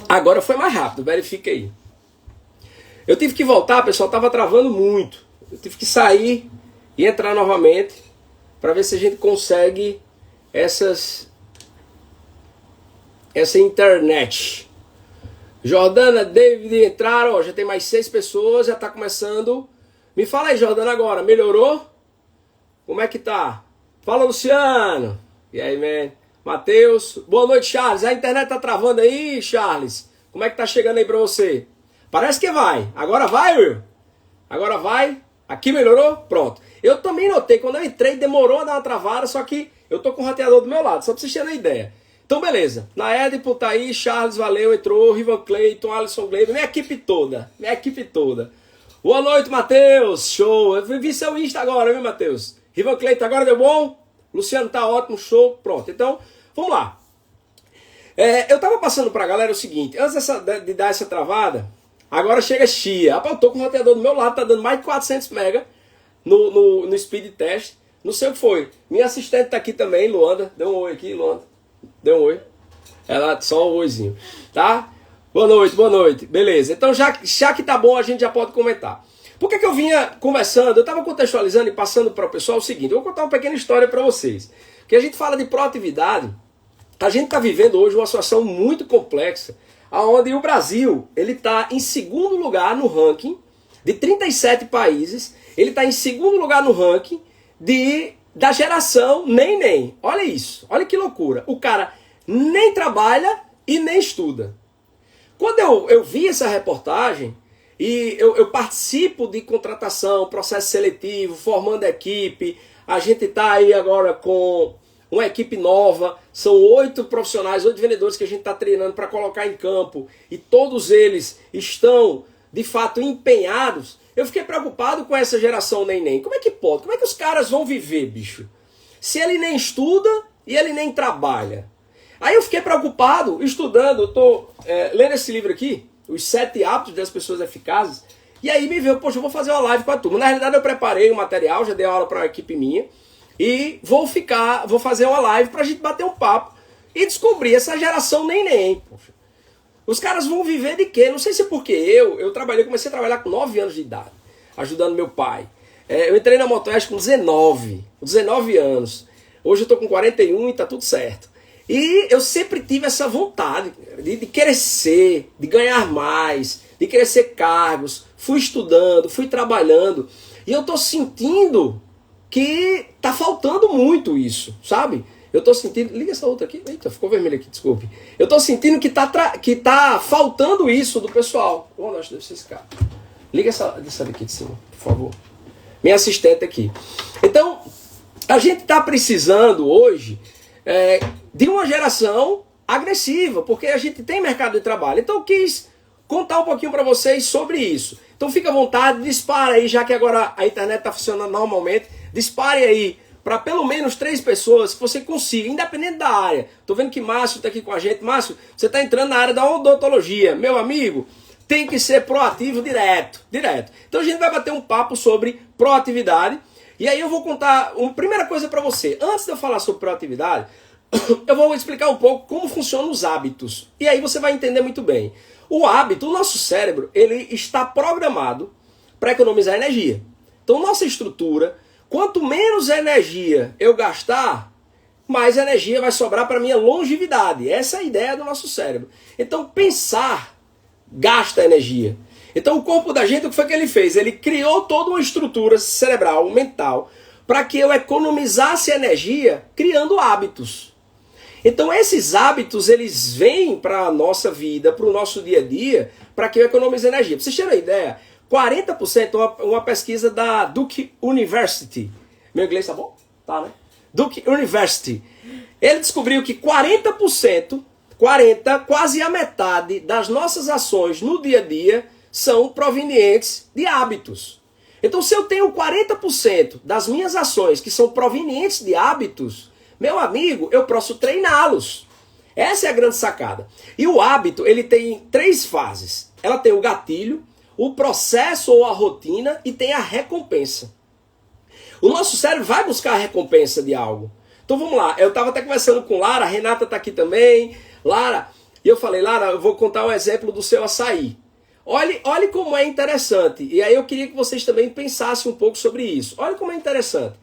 Agora foi mais rápido, verifica aí. Eu tive que voltar, pessoal, estava travando muito. Eu tive que sair e entrar novamente para ver se a gente consegue essa internet. Jordana, David entraram, ó, já tem mais 6 pessoas, já está começando. Me fala aí, Jordana, agora, melhorou? Como é que tá? Fala, Luciano. E aí, man? Matheus. Boa noite, Charles. A internet tá travando aí, Charles? Como é que tá chegando aí pra você? Parece que vai. Agora vai, Will? Agora vai. Aqui melhorou? Pronto. Eu também notei, quando eu entrei, demorou a dar uma travada, só que eu tô com o roteador do meu lado, só pra vocês terem uma ideia. Então, beleza. Naedipo tá aí, Charles, valeu, entrou, Rivan Clayton, Alisson Gleiber, minha equipe toda. Boa noite, Matheus. Show. Eu vi seu Insta agora, viu, Matheus? Rivan Clayton, agora deu bom? Luciano tá ótimo, show. Pronto. Então, vamos lá. Eu tava passando pra galera o seguinte, antes de dar essa travada, agora chega Chia. Rapaz, eu tô com o roteador do meu lado, tá dando mais de 400 mega no speed test. Não sei o que foi. Minha assistente tá aqui também, Luanda. Deu um oi aqui, Luanda. Deu um oi. Ela, só um oizinho. Tá? Boa noite. Beleza. Então, já que tá bom, a gente já pode comentar. Por que eu vinha conversando? Eu estava contextualizando e passando para o pessoal o seguinte. Eu vou contar uma pequena história para vocês. Que a gente fala de proatividade. A gente está vivendo hoje uma situação muito complexa, onde o Brasil ele está em segundo lugar no ranking de 37 países. Ele está em segundo lugar no ranking da geração nem. Olha isso. Olha que loucura. O cara nem trabalha e nem estuda. Quando eu vi essa reportagem, e eu participo de contratação, processo seletivo, formando equipe, a gente está aí agora com uma equipe nova, são 8 profissionais, 8 vendedores que a gente está treinando para colocar em campo, e todos eles estão, de fato, empenhados. Eu fiquei preocupado com essa geração nem. Como é que pode? Como é que os caras vão viver, bicho? Se ele nem estuda e ele nem trabalha. Aí eu fiquei preocupado, estudando, eu estou lendo esse livro aqui, Os 7 Hábitos das Pessoas Eficazes, e aí me veio, poxa, eu vou fazer uma live com a turma. Na realidade eu preparei o material, já dei aula para uma equipe minha, e vou fazer uma live para a gente bater um papo e descobrir essa geração nem. Poxa. Os caras vão viver de quê? Não sei se é porque comecei a trabalhar com 9 anos de idade, ajudando meu pai. Eu entrei na Motoeste com 19 anos. Hoje eu estou com 41 e está tudo certo. E eu sempre tive essa vontade de crescer, de ganhar mais, de crescer cargos. Fui estudando, fui trabalhando. E eu estou sentindo que está faltando muito isso, sabe? Eu estou sentindo... Liga essa outra aqui. Eita, ficou vermelho aqui, desculpe. Eu estou sentindo que tá faltando isso do pessoal. Oh, acho que deve ser esse cara. Liga essa daqui de cima, por favor. Minha assistente aqui. Então, a gente está precisando hoje... de uma geração agressiva, porque a gente tem mercado de trabalho. Então eu quis contar um pouquinho para vocês sobre isso. Então fica à vontade, dispare aí, já que agora a internet está funcionando normalmente, dispare aí para pelo menos 3 pessoas que você consiga, independente da área. Estou vendo que Márcio está aqui com a gente. Márcio, você está entrando na área da odontologia. Meu amigo, tem que ser proativo direto. Então a gente vai bater um papo sobre proatividade. E aí eu vou contar uma primeira coisa para você. Antes de eu falar sobre proatividade, eu vou explicar um pouco como funcionam os hábitos. E aí você vai entender muito bem. O hábito, o nosso cérebro, ele está programado para economizar energia. Então nossa estrutura, quanto menos energia eu gastar, mais energia vai sobrar para minha longevidade. Essa é a ideia do nosso cérebro. Então pensar gasta energia. Então o corpo da gente, o que foi que ele fez? Ele criou toda uma estrutura cerebral, mental, para que eu economizasse energia criando hábitos. Então esses hábitos, eles vêm para a nossa vida, para o nosso dia a dia, para que eu economize energia. Para vocês terem uma ideia, 40%, uma pesquisa da Duke University. Meu inglês tá bom? Tá, né? Duke University. Ele descobriu que 40%, quase a metade das nossas ações no dia a dia são provenientes de hábitos. Então se eu tenho 40% das minhas ações que são provenientes de hábitos, meu amigo, eu posso treiná-los. Essa é a grande sacada. E o hábito, ele tem 3 fases. Ela tem o gatilho, o processo ou a rotina e tem a recompensa. O nosso cérebro vai buscar a recompensa de algo. Então vamos lá, eu estava até conversando com Lara, a Renata está aqui também. Lara, E eu falei, Lara, eu vou contar um exemplo do seu açaí. Olhe como é interessante. E aí eu queria que vocês também pensassem um pouco sobre isso. Olha como é interessante.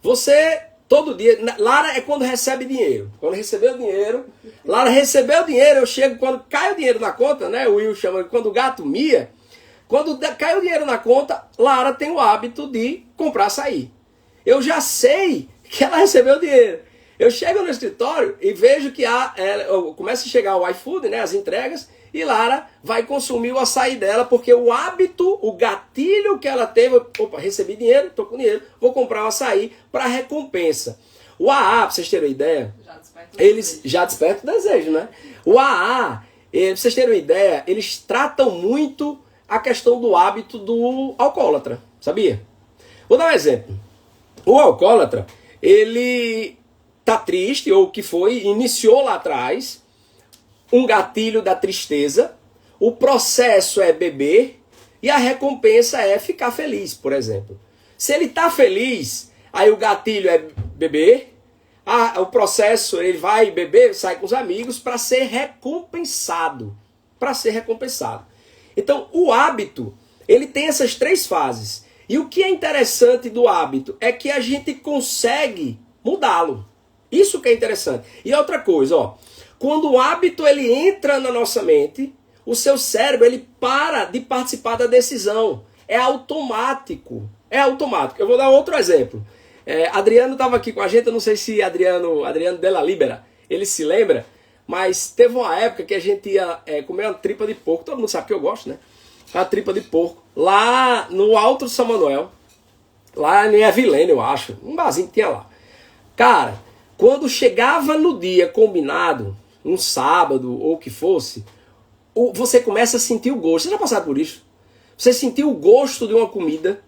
Você, todo dia... Lara é quando recebe dinheiro. Quando recebeu o dinheiro... Lara recebeu o dinheiro, eu chego... Quando cai o dinheiro na conta, né? O Will chama... Quando o gato mia... Quando cai o dinheiro na conta, Lara tem o hábito de comprar açaí. Eu já sei que ela recebeu o dinheiro. Eu chego no escritório e vejo que começa a chegar o iFood, né? As entregas... E Lara vai consumir o açaí dela, porque o hábito, o gatilho que ela teve, opa, recebi dinheiro, estou com dinheiro, vou comprar o açaí para recompensa. O AA, para vocês terem uma ideia, já desperta o desejo, né? O AA, para vocês terem uma ideia, eles tratam muito a questão do hábito do alcoólatra, sabia? Vou dar um exemplo. O alcoólatra, ele tá triste, ou o que foi, iniciou lá atrás, um gatilho da tristeza, o processo é beber e a recompensa é ficar feliz, por exemplo. Se ele está feliz, aí o gatilho é beber, o processo ele vai beber, sai com os amigos para ser recompensado. Para ser recompensado. Então o hábito, ele tem essas três fases. E o que é interessante do hábito é que a gente consegue mudá-lo. Isso que é interessante. E outra coisa, ó. Quando o hábito ele entra na nossa mente, o seu cérebro ele para de participar da decisão. É automático. É automático. Eu vou dar outro exemplo. Adriano estava aqui com a gente, eu não sei se Adriano Della Libera, ele se lembra, mas teve uma época que a gente ia comer uma tripa de porco. Todo mundo sabe que eu gosto, né? A tripa de porco. Lá no Alto de São Manuel, lá em Avilene, eu acho. Um barzinho que tinha lá. Cara, quando chegava no dia combinado, um sábado ou o que fosse, você começa a sentir o gosto. Você já passaram por isso? Você sentiu o gosto de uma comida,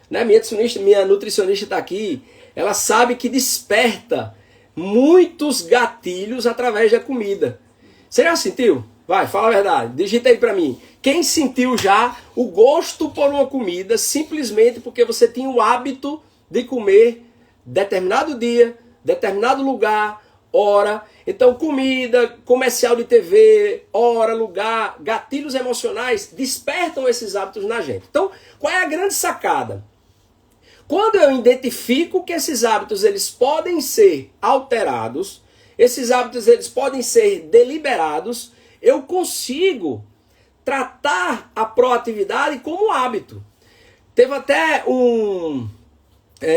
né? Minha nutricionista está aqui, ela sabe que desperta muitos gatilhos através da comida. Você já sentiu? Vai, fala a verdade, digita aí para mim. Quem sentiu já o gosto por uma comida simplesmente porque você tinha o hábito de comer determinado dia, determinado lugar, hora. Então, comida, comercial de TV, hora, lugar, gatilhos emocionais despertam esses hábitos na gente. Então, qual é a grande sacada? Quando eu identifico que esses hábitos eles podem ser alterados, esses hábitos eles podem ser deliberados, eu consigo tratar a proatividade como hábito. Teve até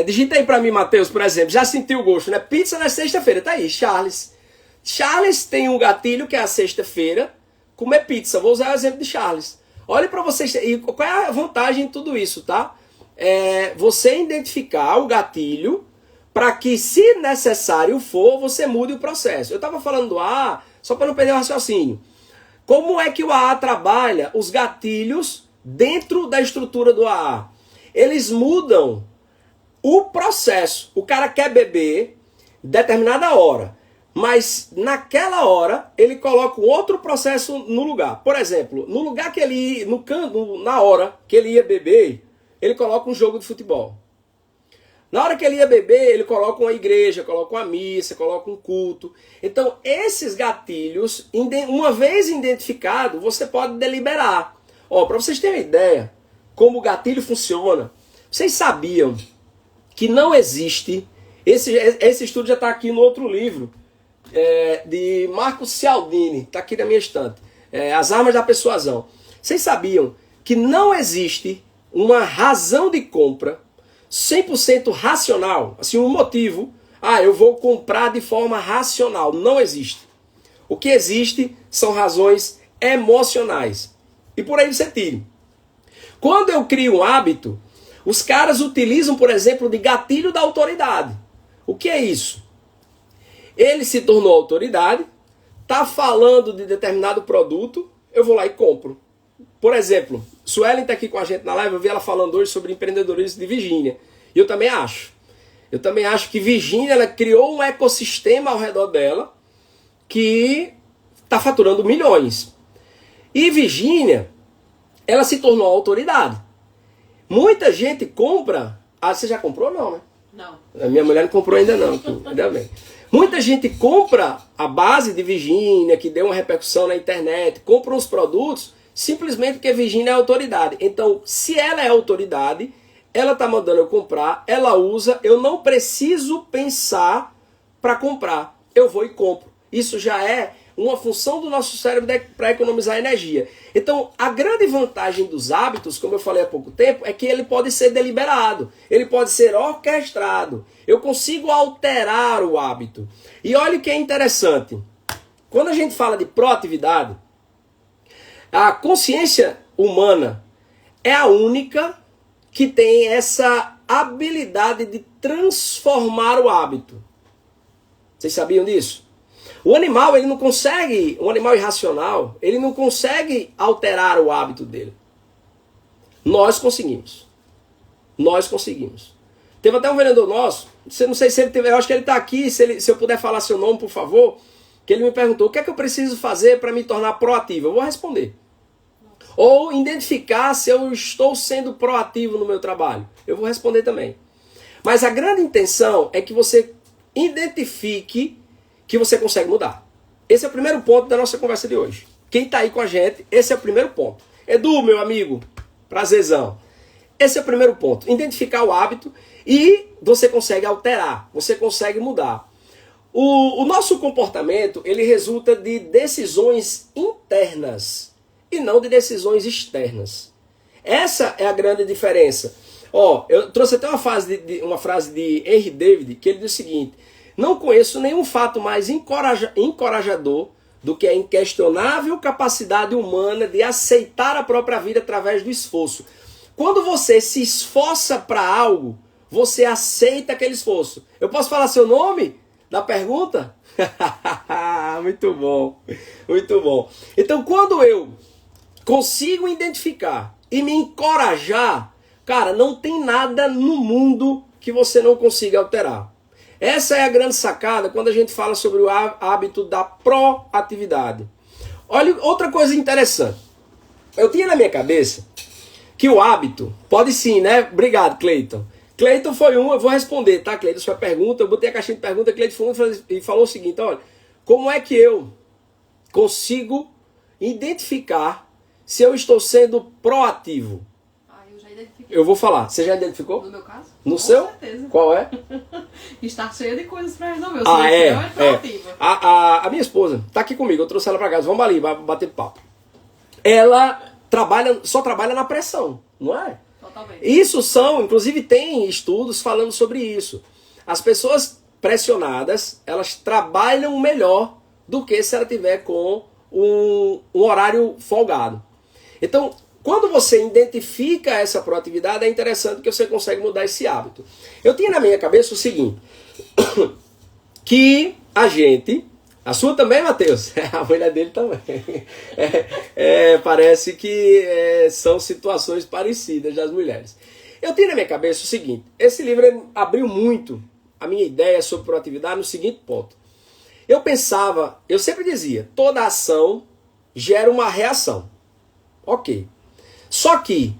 digita aí pra mim, Matheus, por exemplo. Já sentiu o gosto, né? Pizza na sexta-feira. Tá aí, Charles. Charles tem um gatilho que é a sexta-feira. Comer pizza. Vou usar o exemplo de Charles. Olha pra vocês. E qual é a vantagem em tudo isso, tá? Você identificar o gatilho para que, se necessário for, você mude o processo. Eu tava falando do AA, só para não perder o raciocínio. Como é que o AA trabalha os gatilhos dentro da estrutura do AA? Eles mudam o processo. O cara quer beber determinada hora, mas naquela hora ele coloca um outro processo no lugar. Por exemplo, no lugar que ele ia, na hora que ele ia beber, ele coloca um jogo de futebol. Na hora que ele ia beber, ele coloca uma igreja, coloca uma missa, coloca um culto. Então, esses gatilhos, uma vez identificado, você pode deliberar. Para vocês terem uma ideia como o gatilho funciona, vocês sabiam que não existe, esse estudo já está aqui no outro livro, de Marco Cialdini, está aqui na minha estante, As Armas da Persuasão. Vocês sabiam que não existe uma razão de compra 100% racional, assim, um motivo, eu vou comprar de forma racional, não existe. O que existe são razões emocionais. E por aí você tira. Quando eu crio um hábito, os caras utilizam, por exemplo, de gatilho da autoridade. O que é isso? Ele se tornou autoridade, está falando de determinado produto, eu vou lá e compro. Por exemplo, Suelen está aqui com a gente na live, eu vi ela falando hoje sobre empreendedorismo de Virgínia. E eu também acho. Eu também acho que Virgínia ela criou um ecossistema ao redor dela que está faturando milhões. E Virgínia, ela se tornou autoridade. Muita gente compra... você já comprou não, né? Não. A minha mulher não comprou ainda não, ainda bem. Muita gente compra a base de Virgínia, que deu uma repercussão na internet, compra uns produtos simplesmente porque Virgínia é autoridade. Então, se ela é autoridade, ela está mandando eu comprar, ela usa, eu não preciso pensar para comprar. Eu vou e compro. Isso já é uma função do nosso cérebro para economizar energia. Então, a grande vantagem dos hábitos, como eu falei há pouco tempo, é que ele pode ser deliberado, ele pode ser orquestrado. Eu consigo alterar o hábito. E olha o que é interessante. Quando a gente fala de proatividade, a consciência humana é a única que tem essa habilidade de transformar o hábito. Vocês sabiam disso? O animal, ele não consegue, um animal irracional, ele não consegue alterar o hábito dele. Nós conseguimos. Nós conseguimos. Teve até um vendedor nosso, não sei se ele teve, eu acho que ele está aqui, se eu puder falar seu nome, por favor, que ele me perguntou, o que é que eu preciso fazer para me tornar proativo? Eu vou responder. Ou identificar se eu estou sendo proativo no meu trabalho. Eu vou responder também. Mas a grande intenção é que você identifique que você consegue mudar. Esse é o primeiro ponto da nossa conversa de hoje. Quem está aí com a gente, esse é o primeiro ponto. Edu, meu amigo, prazerzão. Esse é o primeiro ponto. Identificar o hábito e você consegue alterar, você consegue mudar. O nosso comportamento, ele resulta de decisões internas e não de decisões externas. Essa é a grande diferença. Eu trouxe até uma frase de Henry David, que ele diz o seguinte: não conheço nenhum fato mais encorajador do que a inquestionável capacidade humana de aceitar a própria vida através do esforço. Quando você se esforça para algo, você aceita aquele esforço. Eu posso falar seu nome da pergunta? Muito bom, muito bom. Então, quando eu consigo identificar e me encorajar, cara, não tem nada no mundo que você não consiga alterar. Essa é a grande sacada quando a gente fala sobre o hábito da proatividade. Olha, outra coisa interessante. Eu tinha na minha cabeça que o hábito pode sim, né? Obrigado, Cleiton. Cleiton foi eu vou responder, tá, Cleiton? Sua pergunta, eu botei a caixinha de pergunta, Cleiton falou o seguinte: olha, como é que eu consigo identificar se eu estou sendo proativo? Eu já identifiquei. Eu vou falar. Você já identificou? No meu caso? No com seu? certeza. Qual é? Está cheia de coisas para resolver. É proativa. A minha esposa tá aqui comigo, eu trouxe ela para casa. Vamos ali, bater papo. Ela só trabalha na pressão, não é? Totalmente. Isso inclusive tem estudos falando sobre isso. As pessoas pressionadas, elas trabalham melhor do que se ela tiver com um horário folgado. Então, quando você identifica essa proatividade, é interessante que você consegue mudar esse hábito. Eu tinha na minha cabeça o seguinte, que a sua também, Matheus? A mulher dele também. Parece que são situações parecidas das mulheres. Eu tinha na minha cabeça o seguinte, esse livro abriu muito a minha ideia sobre proatividade no seguinte ponto. Eu sempre dizia, toda ação gera uma reação. Ok. Só que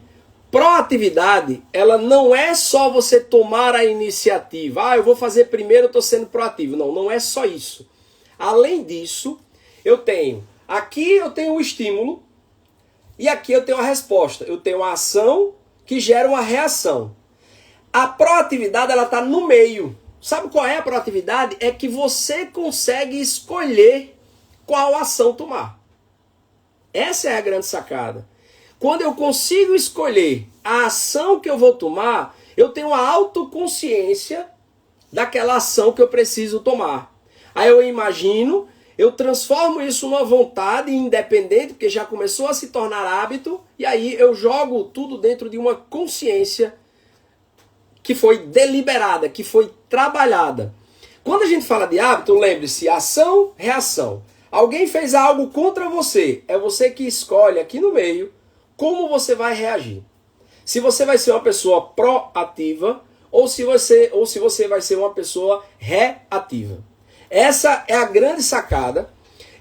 proatividade, ela não é só você tomar a iniciativa. Eu vou fazer primeiro, eu estou sendo proativo. Não é só isso. Além disso, aqui eu tenho o estímulo e aqui eu tenho a resposta. Eu tenho a ação que gera uma reação. A proatividade, ela está no meio. Sabe qual é a proatividade? É que você consegue escolher qual ação tomar. Essa é a grande sacada. Quando eu consigo escolher a ação que eu vou tomar, eu tenho a autoconsciência daquela ação que eu preciso tomar. Aí eu imagino, eu transformo isso numa vontade independente, porque já começou a se tornar hábito, e aí eu jogo tudo dentro de uma consciência que foi deliberada, que foi trabalhada. Quando a gente fala de hábito, lembre-se, ação, reação. Alguém fez algo contra você, é você que escolhe aqui no meio como você vai reagir. Se você vai ser uma pessoa proativa ou se você vai ser uma pessoa reativa. Essa é a grande sacada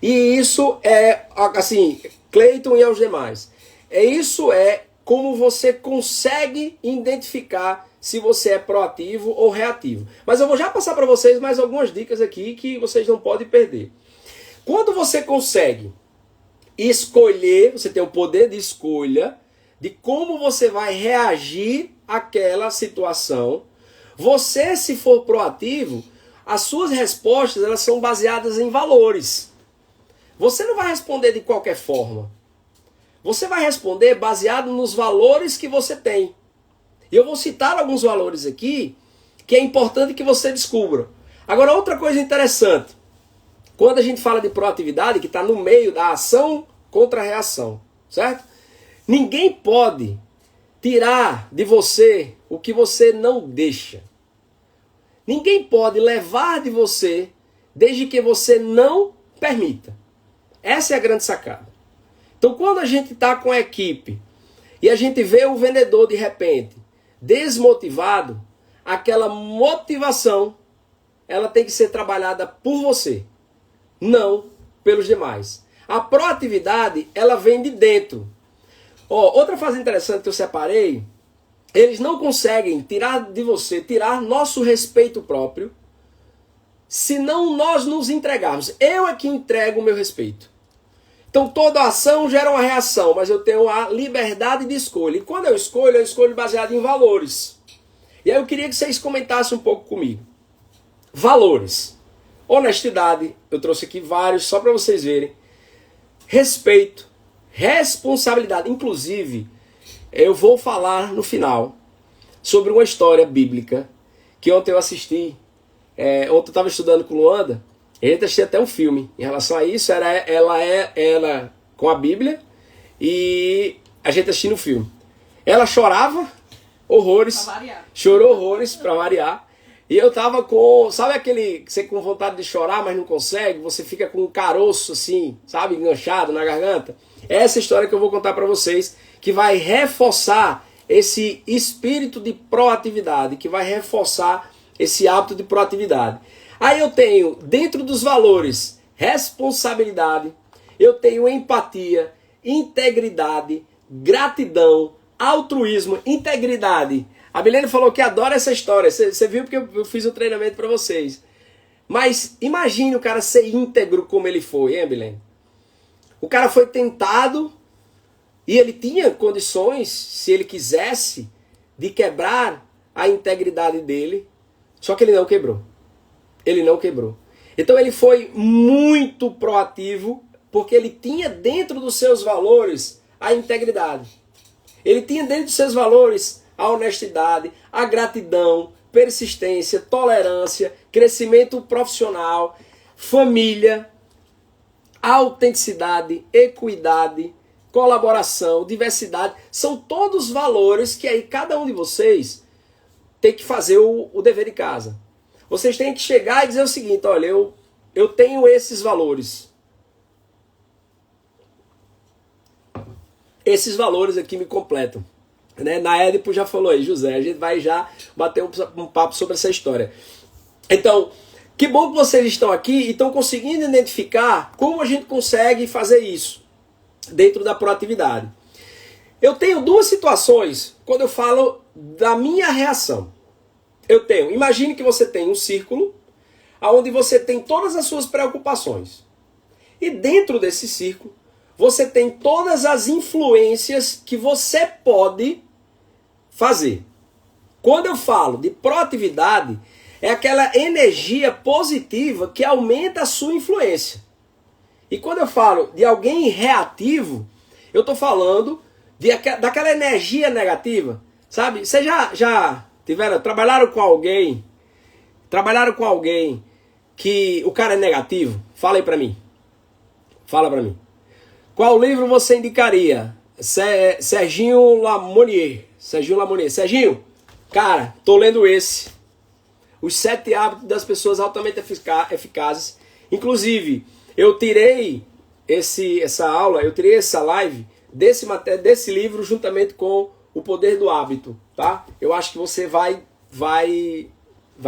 e isso é, assim, Cleiton e aos demais. Isso é como você consegue identificar se você é proativo ou reativo. Mas eu vou já passar para vocês mais algumas dicas aqui que vocês não podem perder. Quando você consegue escolher, você tem o poder de escolha de como você vai reagir àquela situação. Você, se for proativo, as suas respostas elas são baseadas em valores. Você não vai responder de qualquer forma. Você vai responder baseado nos valores que você tem. E eu vou citar alguns valores aqui que é importante que você descubra. Agora, outra coisa interessante. Quando a gente fala de proatividade, que está no meio da ação contra a reação, certo? Ninguém pode tirar de você o que você não deixa. Ninguém pode levar de você desde que você não permita. Essa é a grande sacada. Então, quando a gente está com a equipe e a gente vê o vendedor de repente desmotivado, aquela motivação ela tem que ser trabalhada por você, não pelos demais. A proatividade ela vem de dentro. Outra fase interessante que eu separei, eles não conseguem tirar de você, tirar nosso respeito próprio, se não nós nos entregarmos. Eu é que entrego o meu respeito. Então toda ação gera uma reação, mas eu tenho a liberdade de escolha. E quando eu escolho baseado em valores. E aí eu queria que vocês comentassem um pouco comigo. Valores. Honestidade, eu trouxe aqui vários só para vocês verem. Respeito, responsabilidade. Inclusive, eu vou falar no final sobre uma história bíblica que ontem eu assisti. Ontem eu estava estudando com Luanda. A gente assistiu até um filme em relação a isso. Ela com a Bíblia e a gente assistindo o filme. Ela chorava horrores, chorou horrores para variar. E eu tava com, sabe aquele que você com vontade de chorar, mas não consegue? Você fica com um caroço assim, sabe, enganchado na garganta? É essa história que eu vou contar para vocês, que vai reforçar esse espírito de proatividade, que vai reforçar esse hábito de proatividade. Aí eu tenho, dentro dos valores, responsabilidade, eu tenho empatia, integridade, gratidão, altruísmo, integridade. A Milene falou que adora essa história. Você viu porque eu fiz o treinamento para vocês. Mas imagine o cara ser íntegro como ele foi, hein, Milene? O cara foi tentado e ele tinha condições, se ele quisesse, de quebrar a integridade dele. Só que ele não quebrou. Ele não quebrou. Então ele foi muito proativo porque ele tinha dentro dos seus valores a integridade. Ele tinha dentro dos seus valores a honestidade, a gratidão, persistência, tolerância, crescimento profissional, família, autenticidade, equidade, colaboração, diversidade. São todos valores que aí cada um de vocês tem que fazer o dever de casa. Vocês têm que chegar e dizer o seguinte, olha, eu tenho esses valores. Esses valores aqui me completam. Né? Na Édipo já falou aí, José, a gente vai já bater um papo sobre essa história. Então, que bom que vocês estão aqui e estão conseguindo identificar como a gente consegue fazer isso dentro da proatividade. Eu tenho duas situações quando eu falo da minha reação. Imagine que você tem um círculo onde você tem todas as suas preocupações. E dentro desse círculo, você tem todas as influências que você pode fazer. Quando eu falo de proatividade, é aquela energia positiva que aumenta a sua influência. E quando eu falo de alguém reativo, eu estou falando daquela energia negativa. Sabe? Vocês já trabalharam com alguém que o cara é negativo? Fala aí pra mim. Fala pra mim. Qual livro você indicaria? Serginho Lamonier. Serginho, cara, tô lendo esse. Os 7 hábitos das pessoas altamente eficazes. Inclusive, eu tirei essa live desse livro juntamente com O Poder do Hábito, tá? Eu acho que você vai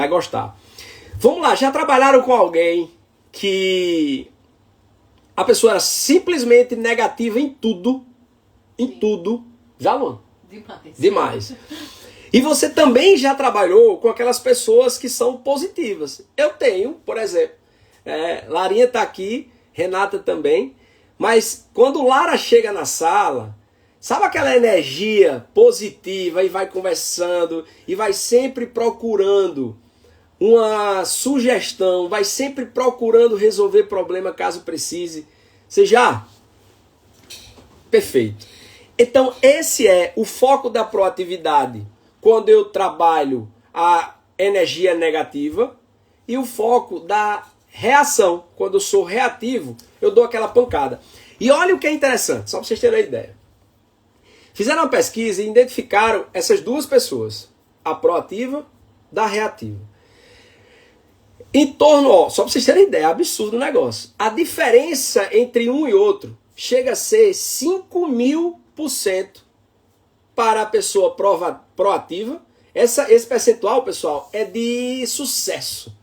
gostar. Vamos lá, já trabalharam com alguém que a pessoa era simplesmente negativa em tudo? Já, Luan? Demais. E você também já trabalhou com aquelas pessoas que são positivas. Eu tenho, por exemplo, Larinha está aqui, Renata também, mas quando Lara chega na sala, sabe aquela energia positiva e vai conversando e vai sempre procurando uma sugestão, vai sempre procurando resolver problema caso precise. Você já? Perfeito. Então esse é o foco da proatividade quando eu trabalho a energia negativa e o foco da reação, quando eu sou reativo, eu dou aquela pancada. E olha o que é interessante, só para vocês terem uma ideia. Fizeram uma pesquisa e identificaram essas duas pessoas, a proativa da reativa. Em torno, só para vocês terem ideia, é absurdo o negócio. A diferença entre um e outro chega a ser 5.000% para a pessoa proativa. Esse percentual, pessoal, é de sucesso.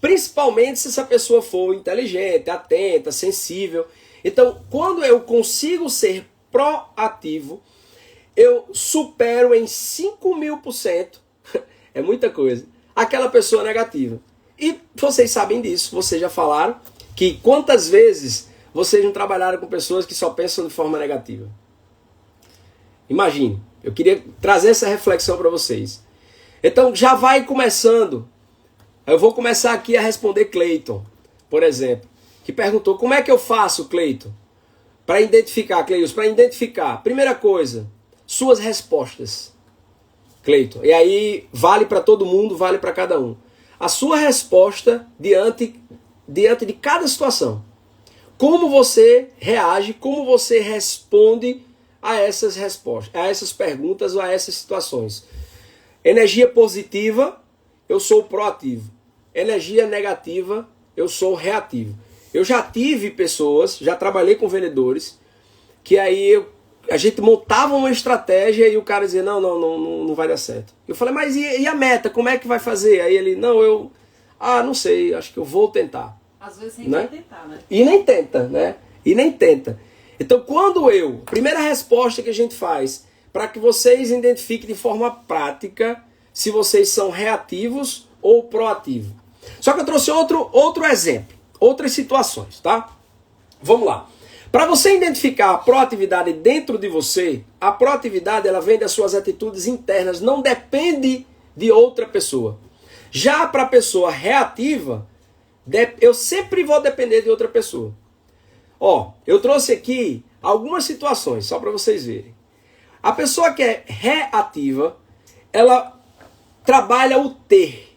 Principalmente se essa pessoa for inteligente, atenta, sensível. Então, quando eu consigo ser proativo, eu supero em 5.000%, é muita coisa, aquela pessoa negativa. E vocês sabem disso, vocês já falaram que quantas vezes vocês não trabalharam com pessoas que só pensam de forma negativa? Imagine, eu queria trazer essa reflexão para vocês. Então já vai começando, eu vou começar aqui a responder Cleiton, por exemplo, que perguntou, como é que eu faço, Cleiton? Para identificar, Cleiton, para identificar, primeira coisa, suas respostas, Cleiton. E aí vale para todo mundo, vale para cada um. A sua resposta diante de cada situação. Como você reage, como você responde a essas respostas, a essas perguntas ou a essas situações. Energia positiva, eu sou proativo. Energia negativa, eu sou reativo. Eu já tive pessoas, já trabalhei com vendedores, que aí a gente montava uma estratégia e o cara dizia, não vai dar certo. Eu falei, mas e a meta, como é que vai fazer? Aí ele, não sei, acho que eu vou tentar. Às vezes sem tentar, né? E nem tenta, né? E nem tenta. Então, primeira resposta que a gente faz, para que vocês identifiquem de forma prática se vocês são reativos ou proativos. Só que eu trouxe outro exemplo, outras situações, tá? Vamos lá. Para você identificar a proatividade dentro de você, a proatividade ela vem das suas atitudes internas, não depende de outra pessoa. Já para a pessoa reativa, eu sempre vou depender de outra pessoa. Eu trouxe aqui algumas situações, só para vocês verem. A pessoa que é reativa, ela trabalha o ter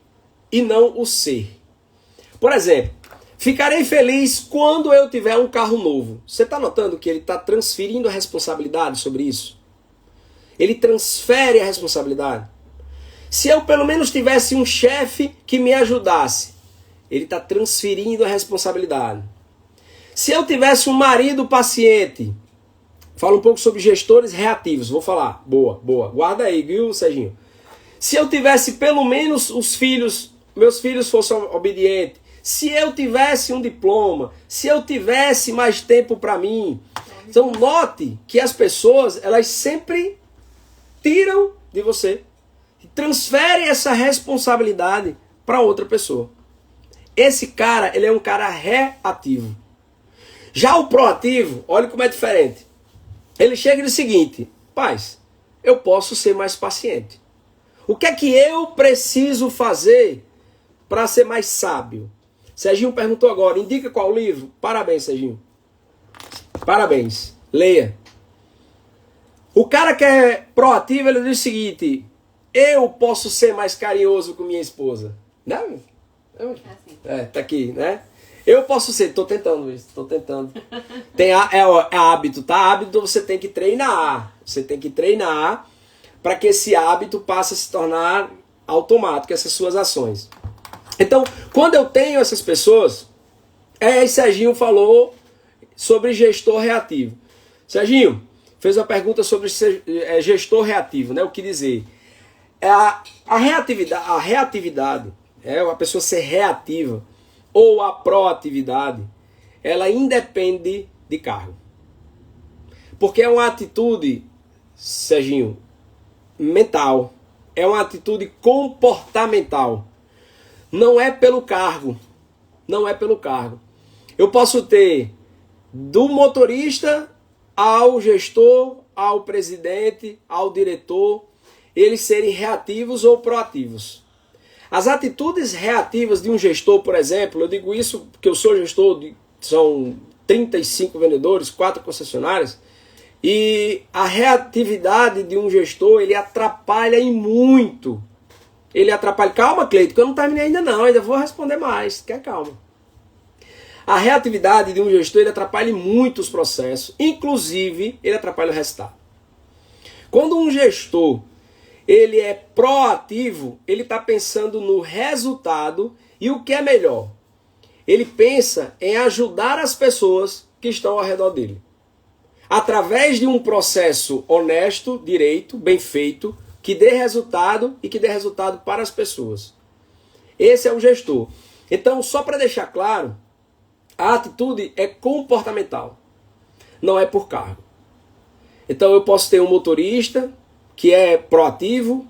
e não o ser. Por exemplo, ficarei feliz quando eu tiver um carro novo. Você está notando que ele está transferindo a responsabilidade sobre isso? Ele transfere a responsabilidade. Se eu pelo menos tivesse um chefe que me ajudasse, ele está transferindo a responsabilidade. Se eu tivesse um marido paciente, fala um pouco sobre gestores reativos, vou falar. Boa. Guarda aí, viu, Serginho? Se eu tivesse pelo menos meus filhos fossem obedientes, se eu tivesse um diploma, se eu tivesse mais tempo para mim. Então note que as pessoas, elas sempre tiram de você, transferem essa responsabilidade para outra pessoa. Esse cara, ele é um cara reativo. Já o proativo, olha como é diferente. Ele chega e diz o seguinte, paz, eu posso ser mais paciente. O que é que eu preciso fazer para ser mais sábio? Serginho perguntou agora, indica qual livro? Parabéns, Serginho. Parabéns. Leia. O cara que é proativo, ele diz o seguinte, eu posso ser mais carinhoso com minha esposa. Não? Tá aqui, né? Eu posso ser, tô tentando isso, tô tentando. É hábito, tá? Hábito você tem que treinar. Você tem que treinar para que esse hábito passe a se tornar automático, essas suas ações. Então, quando eu tenho essas pessoas, Serginho falou sobre gestor reativo. Serginho fez uma pergunta sobre gestor reativo, né? O que dizer? A reatividade, a pessoa ser reativa, ou a proatividade, ela independe de cargo. Porque é uma atitude, Serginho, mental, é uma atitude comportamental. Não é pelo cargo, não é pelo cargo. Eu posso ter do motorista ao gestor, ao presidente, ao diretor, eles serem reativos ou proativos. As atitudes reativas de um gestor, por exemplo, eu digo isso porque eu sou gestor, são 35 vendedores, 4 concessionárias, e a reatividade de um gestor, ele atrapalha em muito. Ele atrapalha. Calma, Cleito, que eu não terminei ainda não, ainda vou responder mais, quer calma. A reatividade de um gestor, ele atrapalha muito os processos, inclusive ele atrapalha o resultado. Quando um gestor ele é proativo, ele está pensando no resultado e o que é melhor. Ele pensa em ajudar as pessoas que estão ao redor dele. Através de um processo honesto, direito, bem feito, que dê resultado e que dê resultado para as pessoas. Esse é o gestor. Então, só para deixar claro, a atitude é comportamental, não é por cargo. Então eu posso ter um motorista que é proativo.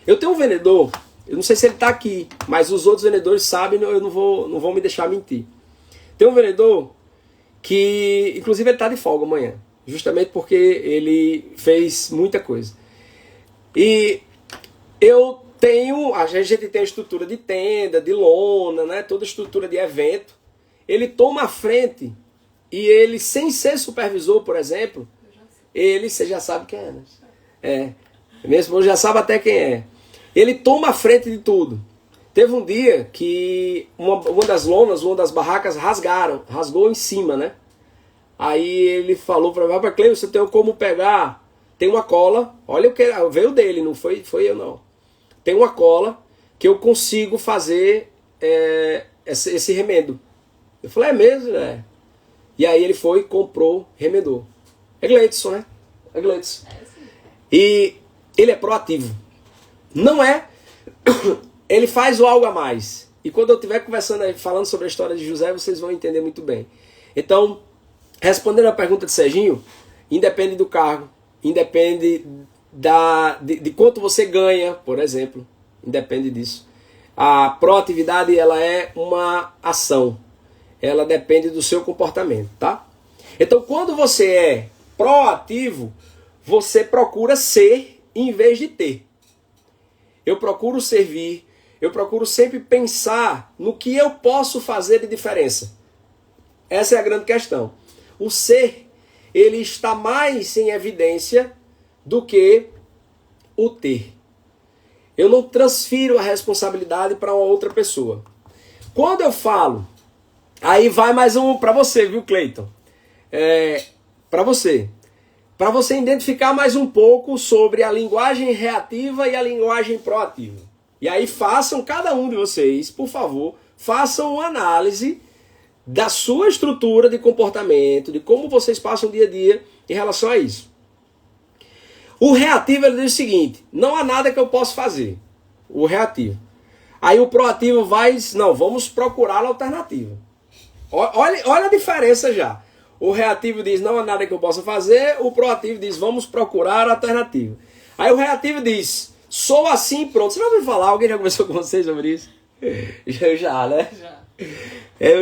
Eu tenho um vendedor, eu não sei se ele está aqui, mas os outros vendedores sabem, eu não vou me deixar mentir. Tem um vendedor que, inclusive, ele está de folga amanhã, justamente porque ele fez muita coisa. E a gente tem a estrutura de tenda, de lona, né, toda a estrutura de evento. Ele toma a frente e ele, sem ser supervisor, por exemplo, você já sabe quem é, né? Minha esposa já sabe até quem é. Ele toma a frente de tudo. Teve um dia que uma das lonas, uma das barracas rasgou em cima, né? Aí ele falou para mim, Cleio, você tem como pegar, tem uma cola, olha o que veio dele, não foi eu não. Tem uma cola que eu consigo fazer esse remendo. Eu falei, é mesmo? É. E aí ele foi, comprou, remendou. É Gleidson, né? É Gleidson. E ele é proativo. Não é... Ele faz o algo a mais. E quando eu estiver conversando aí, falando sobre a história de José, vocês vão entender muito bem. Então, respondendo a pergunta de Serginho, independe do cargo, independe de quanto você ganha, por exemplo. Independe disso. A proatividade, ela é uma ação. Ela depende do seu comportamento, tá? Então, quando você é proativo, você procura ser em vez de ter. Eu procuro servir, eu procuro sempre pensar no que eu posso fazer de diferença. Essa é a grande questão. O ser, ele está mais em evidência do que o ter. Eu não transfiro a responsabilidade para uma outra pessoa. Quando eu falo, aí vai mais um para você, viu, Cleiton? Para você identificar mais um pouco sobre a linguagem reativa e a linguagem proativa. E aí façam, cada um de vocês, por favor, façam uma análise da sua estrutura de comportamento, de como vocês passam o dia a dia em relação a isso. O reativo, ele diz o seguinte, não há nada que eu possa fazer. O reativo. Aí o proativo vai, não, vamos procurar a alternativa. Olha a diferença já. O reativo diz, não há nada que eu possa fazer. O proativo diz, vamos procurar a alternativa. Aí o reativo diz, sou assim, pronto. Você já ouviu falar? Alguém já conversou com vocês sobre isso? Eu já, né?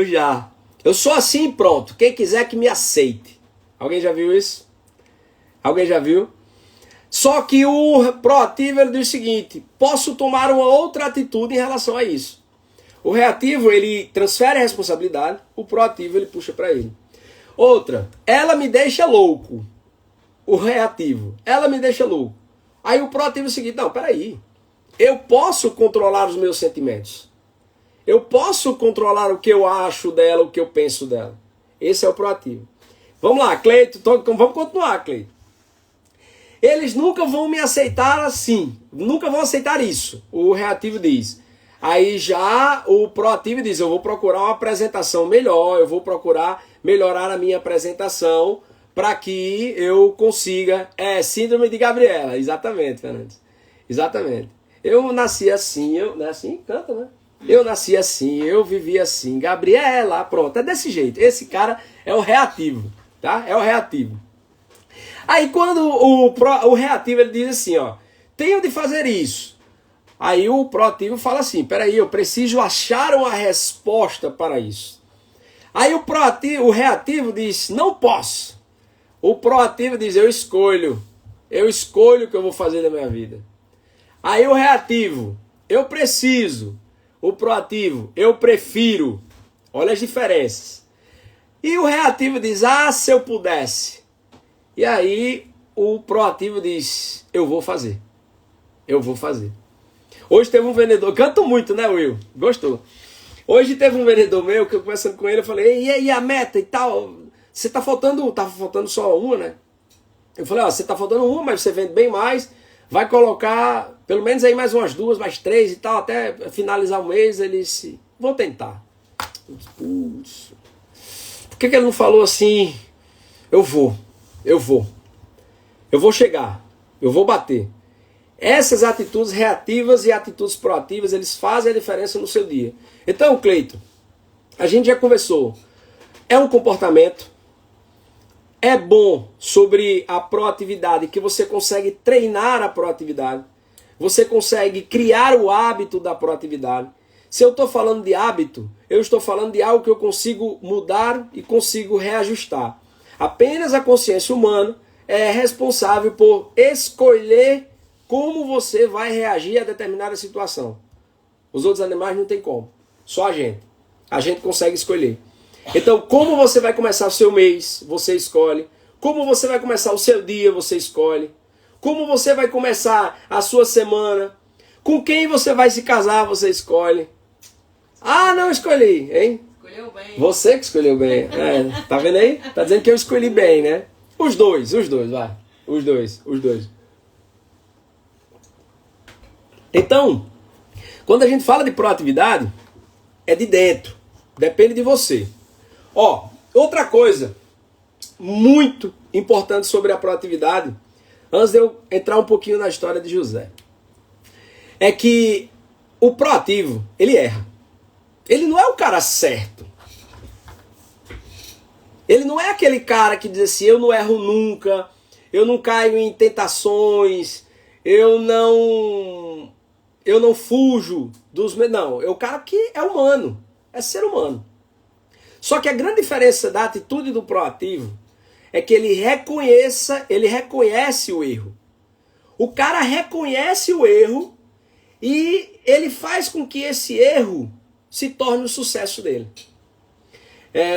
Já. Eu sou assim, pronto. Quem quiser que me aceite. Alguém já viu isso? Alguém já viu? Só que o proativo, ele diz o seguinte, posso tomar uma outra atitude em relação a isso. O reativo, ele transfere a responsabilidade. O proativo, ele puxa para ele. Outra, ela me deixa louco. O reativo, ela me deixa louco. Aí o proativo é o seguinte, não, peraí. Eu posso controlar os meus sentimentos. Eu posso controlar o que eu acho dela, o que eu penso dela. Esse é o proativo. Vamos lá, Cleito, vamos continuar, Cleito. Eles nunca vão me aceitar assim. Nunca vão aceitar isso. O reativo diz. Aí já o proativo diz, eu vou procurar uma apresentação melhor, eu vou procurar melhorar a minha apresentação para que eu consiga... síndrome de Gabriela, exatamente, Fernandes. Exatamente. Eu nasci assim, assim, canta, né? Eu nasci assim, eu vivi assim, Gabriela, pronto, é desse jeito. Esse cara é o reativo, tá? É o reativo. Aí quando o reativo ele diz assim, ó, tenho de fazer isso. Aí o proativo fala assim, peraí, eu preciso achar uma resposta para isso. Aí o reativo diz, não posso. O proativo diz, eu escolho o que eu vou fazer da minha vida. Aí o reativo, eu preciso. O proativo, eu prefiro. Olha as diferenças. E o reativo diz, se eu pudesse. E aí o proativo diz, eu vou fazer. Eu vou fazer. Hoje teve um vendedor, canto muito, né, Will? Gostou? Hoje teve um vendedor meu, que eu conversando com ele, eu falei, e aí a meta e tal? Você tá faltando só uma, né? Eu falei, você tá faltando uma, mas você vende bem mais, vai colocar pelo menos aí mais umas 2, mais 3 e tal, até finalizar o mês. Ele disse, vou tentar. Putz, por que ele não falou assim, eu vou chegar, eu vou bater. Essas atitudes reativas e atitudes proativas, eles fazem a diferença no seu dia. Então, Cleiton, a gente já conversou. É um comportamento. É bom sobre a proatividade, que você consegue treinar a proatividade. Você consegue criar o hábito da proatividade. Se eu estou falando de hábito, eu estou falando de algo que eu consigo mudar e consigo reajustar. Apenas a consciência humana é responsável por escolher como você vai reagir a determinada situação. Os outros animais não tem como. Só a gente. A gente consegue escolher. Então, como você vai começar o seu mês, você escolhe. Como você vai começar o seu dia, você escolhe. Como você vai começar a sua semana. Com quem você vai se casar, você escolhe. Não escolhi, hein? Escolheu bem. Você que escolheu bem. Tá vendo aí? Tá dizendo que eu escolhi bem, né? Os dois, vai. Os dois. Então, quando a gente fala de proatividade, é de dentro. Depende de você. Outra coisa muito importante sobre a proatividade, antes de eu entrar um pouquinho na história de José, é que o proativo, ele erra. Ele não é o cara certo. Ele não é aquele cara que diz assim, eu não erro nunca, eu não caio em tentações, eu não fujo dos... Não, é o cara que é humano, é ser humano. Só que a grande diferença da atitude do proativo é que ele reconhece o erro. O cara reconhece o erro e ele faz com que esse erro se torne o sucesso dele.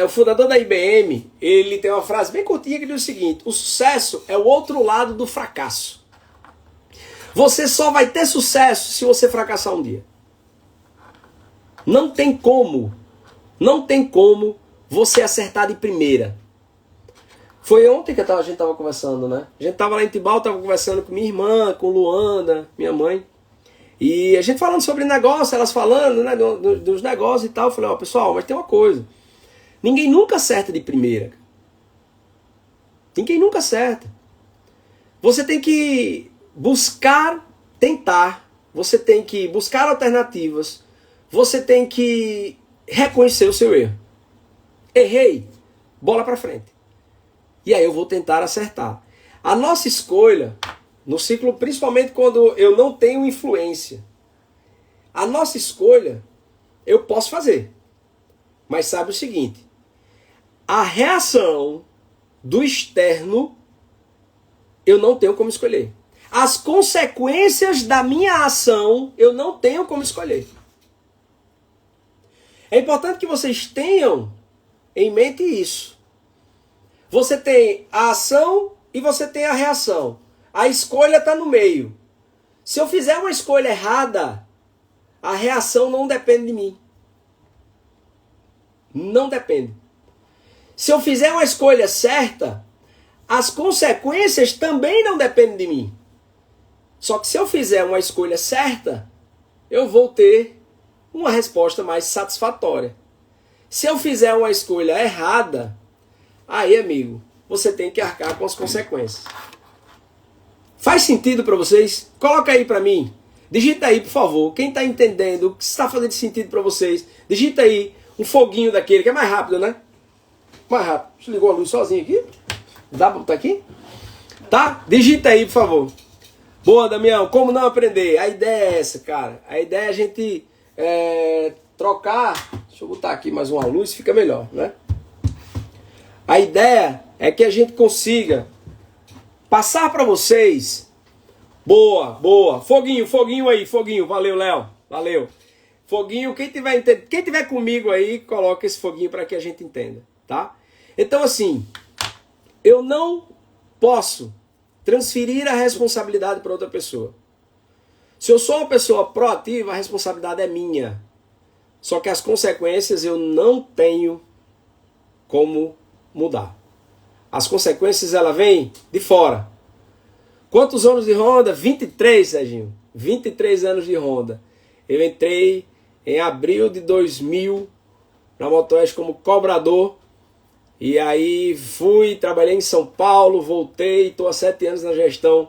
O fundador da IBM, ele tem uma frase bem curtinha que diz o seguinte, o sucesso é o outro lado do fracasso. Você só vai ter sucesso se você fracassar um dia. Não tem como você acertar de primeira. Foi ontem que a gente estava conversando, né? A gente estava lá em Tibau, estava conversando com minha irmã, com Luanda, minha mãe. E a gente falando sobre negócio, elas falando, né, dos negócios e tal. Eu falei, pessoal, mas tem uma coisa. Ninguém nunca acerta de primeira. Ninguém nunca acerta. Você tem que tentar. Você tem que buscar alternativas. Você tem que reconhecer o seu erro. Errei, bola para frente. E aí eu vou tentar acertar. A nossa escolha, no ciclo, principalmente quando eu não tenho influência, a nossa escolha eu posso fazer. Mas sabe o seguinte, a reação do externo eu não tenho como escolher. As consequências da minha ação eu não tenho como escolher. É importante que vocês tenham em mente isso. Você tem a ação e você tem a reação. A escolha está no meio. Se eu fizer uma escolha errada, a reação não depende de mim. Não depende. Se eu fizer uma escolha certa, as consequências também não dependem de mim. Só que se eu fizer uma escolha certa, eu vou ter uma resposta mais satisfatória. Se eu fizer uma escolha errada, aí, amigo, você tem que arcar com as consequências. Faz sentido para vocês? Coloca aí para mim. Digita aí, por favor. Quem está entendendo o que está fazendo sentido para vocês, digita aí um foguinho daquele, que é mais rápido, né? Mais rápido. Você ligou a luz sozinho aqui? Dá para botar aqui? Tá? Digita aí, por favor. Boa, Damião. Como não aprender? A ideia é essa, cara. A ideia é a gente trocar. Deixa eu botar aqui mais uma luz, fica melhor, né? A ideia é que a gente consiga passar para vocês. Boa, boa. Foguinho, foguinho aí, foguinho. Valeu, Léo. Valeu. Foguinho, quem tiver comigo aí, coloca esse foguinho para que a gente entenda, tá? Então, assim, eu não posso transferir a responsabilidade para outra pessoa. Se eu sou uma pessoa proativa, a responsabilidade é minha. Só que as consequências eu não tenho como mudar. As consequências, ela vem de fora. Quantos anos de Honda? 23, Serginho. 23 anos de Honda. Eu entrei em abril de 2000 na Motoeste como cobrador. E aí trabalhei em São Paulo, voltei, estou há 7 anos na gestão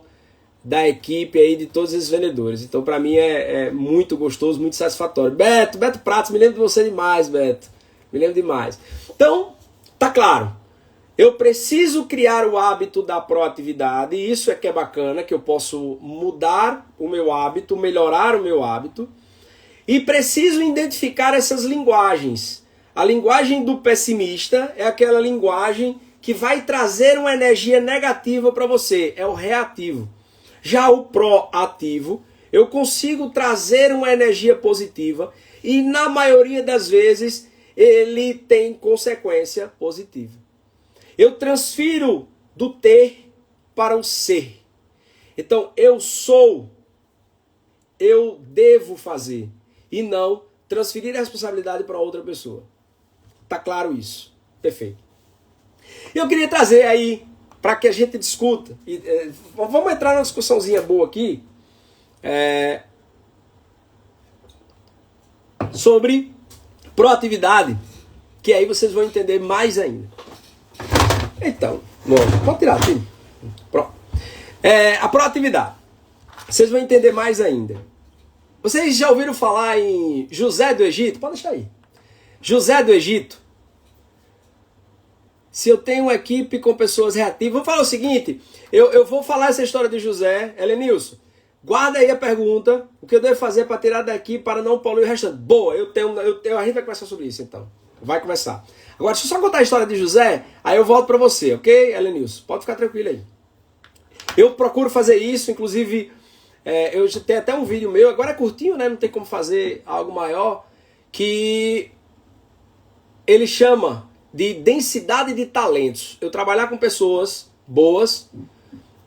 da equipe aí de todos esses vendedores. Então para mim é muito gostoso, muito satisfatório. Beto Pratos, me lembro de você demais, Beto. Me lembro demais. Então, tá claro. Eu preciso criar o hábito da proatividade, e isso é que é bacana, que eu posso mudar o meu hábito, melhorar o meu hábito. E preciso identificar essas linguagens. A linguagem do pessimista é aquela linguagem que vai trazer uma energia negativa para você, é o reativo. Já o proativo, eu consigo trazer uma energia positiva e na maioria das vezes ele tem consequência positiva. Eu transfiro do ter para o ser. Então eu sou, eu devo fazer e não transferir a responsabilidade para outra pessoa. Tá claro isso? Perfeito. Eu queria trazer aí, para que a gente discuta, vamos entrar numa discussãozinha boa aqui, sobre proatividade, que aí vocês vão entender mais ainda. Então, pode tirar, filho. Pronto. A proatividade. Vocês vão entender mais ainda. Vocês já ouviram falar em José do Egito? Pode deixar aí. José do Egito. Se eu tenho uma equipe com pessoas reativas... Vamos falar o seguinte. Eu vou falar essa história de José. Helenilson, guarda aí a pergunta. O que eu devo fazer para tirar daqui para não poluir o restante? Boa, a gente vai conversar sobre isso então. Vai começar. Agora, deixa eu só contar a história de José. Aí eu volto para você, ok, Helenilson? Pode ficar tranquilo aí. Eu procuro fazer isso, inclusive... eu já tenho até um vídeo meu. Agora é curtinho, né? Não tem como fazer algo maior. Que... ele chama de densidade de talentos. Eu trabalhar com pessoas boas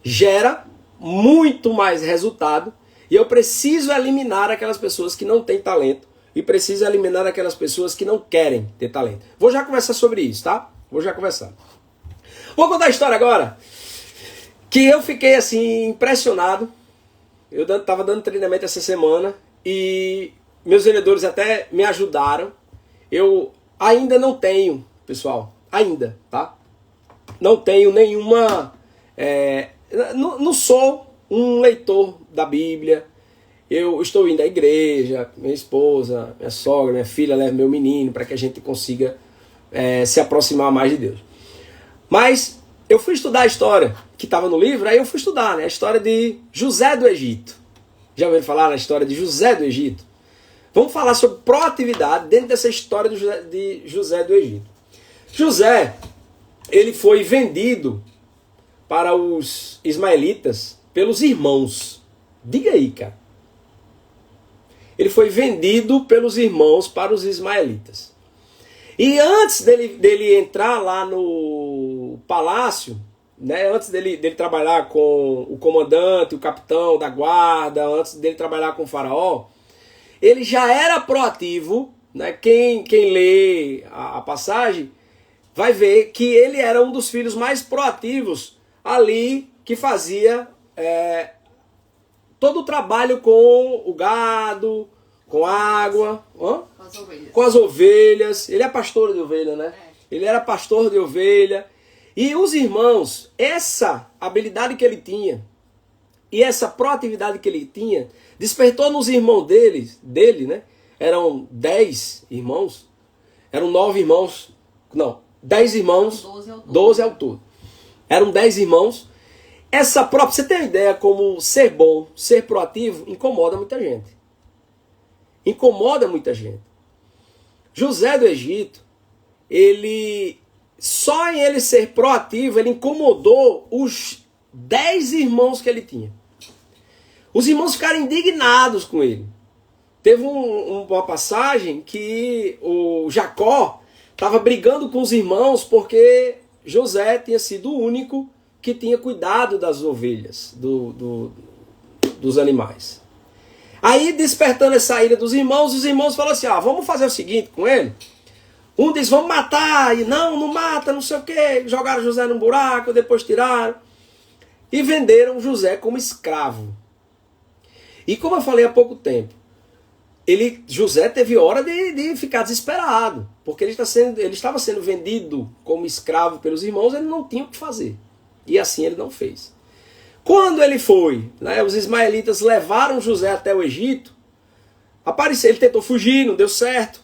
gera muito mais resultado e eu preciso eliminar aquelas pessoas que não têm talento e preciso eliminar aquelas pessoas que não querem ter talento. Vou já conversar sobre isso, tá? Vou já conversar. Vou contar a história agora que eu fiquei assim impressionado. Eu estava dando treinamento essa semana e meus vendedores até me ajudaram. Eu ainda não tenho, pessoal, ainda, tá? Não tenho nenhuma... não sou um leitor da Bíblia. Eu estou indo à igreja, minha esposa, minha sogra, minha filha leva meu menino para que a gente consiga se aproximar mais de Deus. Mas eu fui estudar a história que estava no livro, aí eu fui estudar, né, a história de José do Egito. Já ouviram falar na história de José do Egito? Vamos falar sobre proatividade dentro dessa história de José do Egito. José, ele foi vendido para os ismaelitas pelos irmãos. Diga aí, cara. Ele foi vendido pelos irmãos para os ismaelitas. E antes dele entrar lá no palácio, né, antes dele trabalhar com o comandante, o capitão da guarda, antes dele trabalhar com o faraó, ele já era proativo, né? Quem lê a passagem vai ver que ele era um dos filhos mais proativos ali, que fazia todo o trabalho com o gado, com água, com as ovelhas. Ele é pastor de ovelha, né? Ele era pastor de ovelha. E os irmãos, essa habilidade que ele tinha e essa proatividade que ele tinha, despertou nos irmãos dele, né? Eram 10 irmãos, eram 9 irmãos, não, 10 irmãos, 12 ao todo. Eram 10 irmãos, Essa própria, você tem uma ideia como ser bom, ser proativo, incomoda muita gente. Incomoda muita gente. José do Egito, só em ele ser proativo, ele incomodou os 10 irmãos que ele tinha. Os irmãos ficaram indignados com ele. Teve uma passagem que o Jacó estava brigando com os irmãos porque José tinha sido o único que tinha cuidado das ovelhas, dos animais. Aí, despertando essa ira dos irmãos, os irmãos falaram assim, vamos fazer o seguinte com ele. Um diz, vamos matar, e não mata, não sei o quê. Jogaram José num buraco, depois tiraram. E venderam José como escravo. E como eu falei há pouco tempo, José teve hora de ficar desesperado, porque ele estava sendo vendido como escravo pelos irmãos, ele não tinha o que fazer. E assim ele não fez. Quando ele foi, os ismaelitas levaram José até o Egito, ele tentou fugir, não deu certo.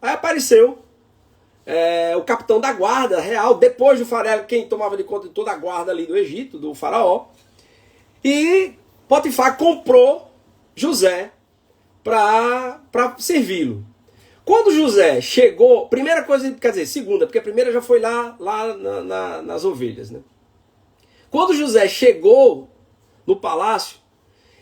Aí apareceu o capitão da guarda real, depois do faraó, quem tomava de conta de toda a guarda ali do Egito, do faraó. E Potifar comprou José para servi-lo. Quando José chegou, primeira coisa, segunda, porque a primeira já foi lá nas ovelhas, né? Quando José chegou no palácio,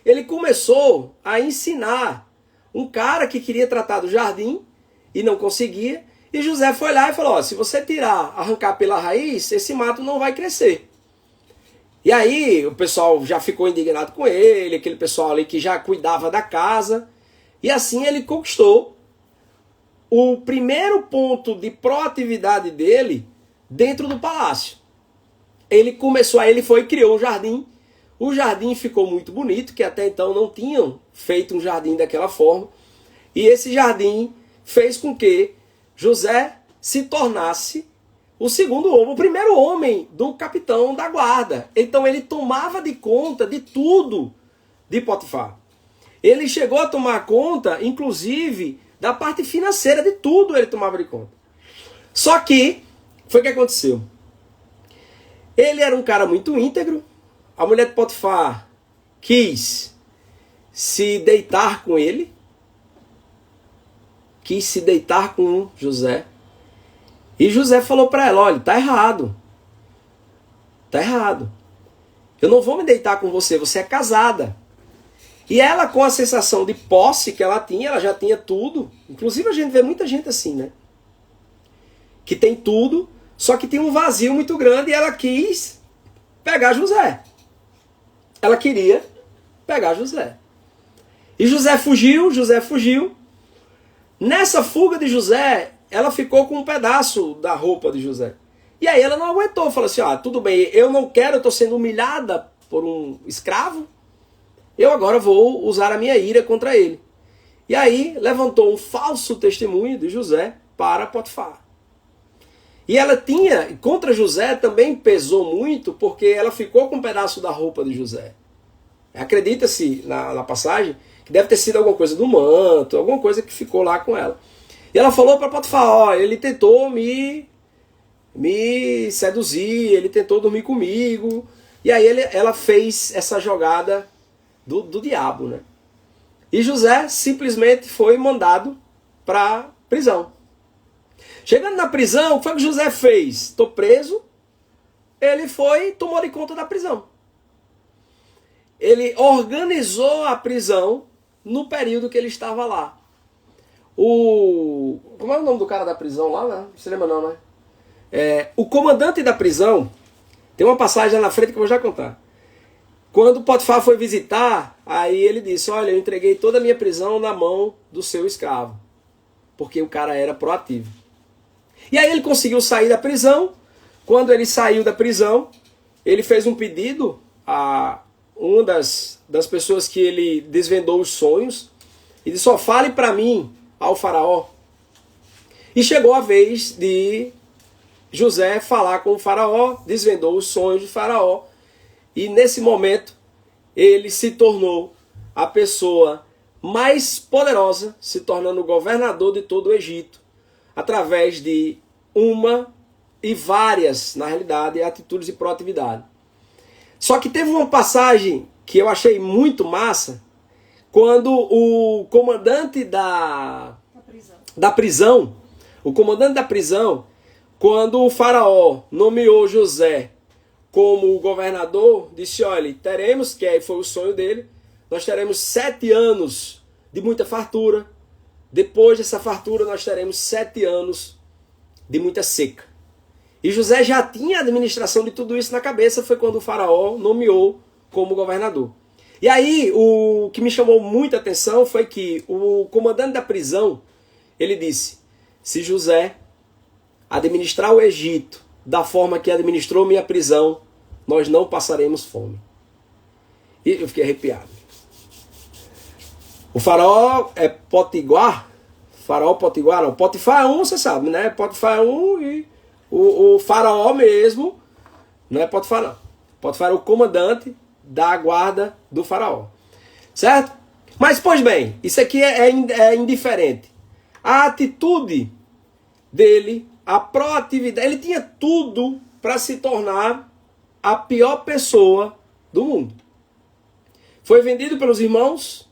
ele começou a ensinar um cara que queria tratar do jardim e não conseguia. E José foi lá e falou, se você arrancar pela raiz, esse mato não vai crescer. E aí o pessoal já ficou indignado com ele, aquele pessoal ali que já cuidava da casa. E assim ele conquistou o primeiro ponto de proatividade dele dentro do palácio. Ele foi e criou um jardim. O jardim ficou muito bonito, que até então não tinham feito um jardim daquela forma. E esse jardim fez com que José se tornasse o primeiro homem do capitão da guarda. Então ele tomava de conta de tudo de Potifar. Ele chegou a tomar conta, inclusive, da parte financeira de tudo ele tomava de conta. Só que, foi o que aconteceu. Ele era um cara muito íntegro. A mulher de Potifar quis se deitar com ele. Quis se deitar com José. E José falou para ela, olha, tá errado. Tá errado. Eu não vou me deitar com você, você é casada. E ela, com a sensação de posse que ela já tinha tudo. Inclusive a gente vê muita gente assim, né? Que tem tudo, só que tem um vazio muito grande e ela quis pegar José. Ela queria pegar José. E José fugiu. Nessa fuga de José, ela ficou com um pedaço da roupa de José. E aí ela não aguentou, falou assim, tudo bem, eu não quero, eu estou sendo humilhada por um escravo, eu agora vou usar a minha ira contra ele. E aí levantou um falso testemunho de José para Potifar. E ela contra José também pesou muito, porque ela ficou com um pedaço da roupa de José. Acredita-se na passagem que deve ter sido alguma coisa do manto, alguma coisa que ficou lá com ela. E ela falou para Potifar, ele tentou me seduzir, ele tentou dormir comigo. E aí ela fez essa jogada do diabo, né? E José simplesmente foi mandado para prisão. Chegando na prisão, o que foi que José fez? Estou preso. Ele foi e tomou de conta da prisão. Ele organizou a prisão no período que ele estava lá. Como é o nome do cara da prisão lá, né? Não se lembra não, né? O comandante da prisão, tem uma passagem lá na frente que eu vou já contar. Quando Potifar foi visitar, aí ele disse, olha, eu entreguei toda a minha prisão na mão do seu escravo. Porque o cara era proativo. E aí ele conseguiu sair da prisão. Quando ele saiu da prisão, ele fez um pedido a uma das pessoas que ele desvendou os sonhos. E disse, fale para mim ao faraó. E chegou a vez de José falar com o faraó, desvendou os sonhos de faraó. E nesse momento, ele se tornou a pessoa mais poderosa, se tornando o governador de todo o Egito, através de uma e várias, na realidade, atitudes de proatividade. Só que teve uma passagem que eu achei muito massa, quando o comandante da prisão, o comandante da prisão, quando o faraó nomeou José como governador, disse, olha, teremos, que aí foi o sonho dele, nós teremos 7 anos de muita fartura, depois dessa fartura nós teremos 7 anos de muita seca. E José já tinha a administração de tudo isso na cabeça, foi quando o faraó nomeou como governador. E aí, o que me chamou muita atenção foi que o comandante da prisão, ele disse, se José administrar o Egito da forma que administrou minha prisão, nós não passaremos fome. E eu fiquei arrepiado. O faraó é Potiguar, não, Potifar é um, você sabe, né? Potifar é um e o faraó mesmo, não é Potifar não. Potifar é o comandante da guarda do faraó. Certo? Mas, pois bem, isso aqui é indiferente. A atitude dele, a proatividade, ele tinha tudo para se tornar a pior pessoa do mundo. Foi vendido pelos irmãos,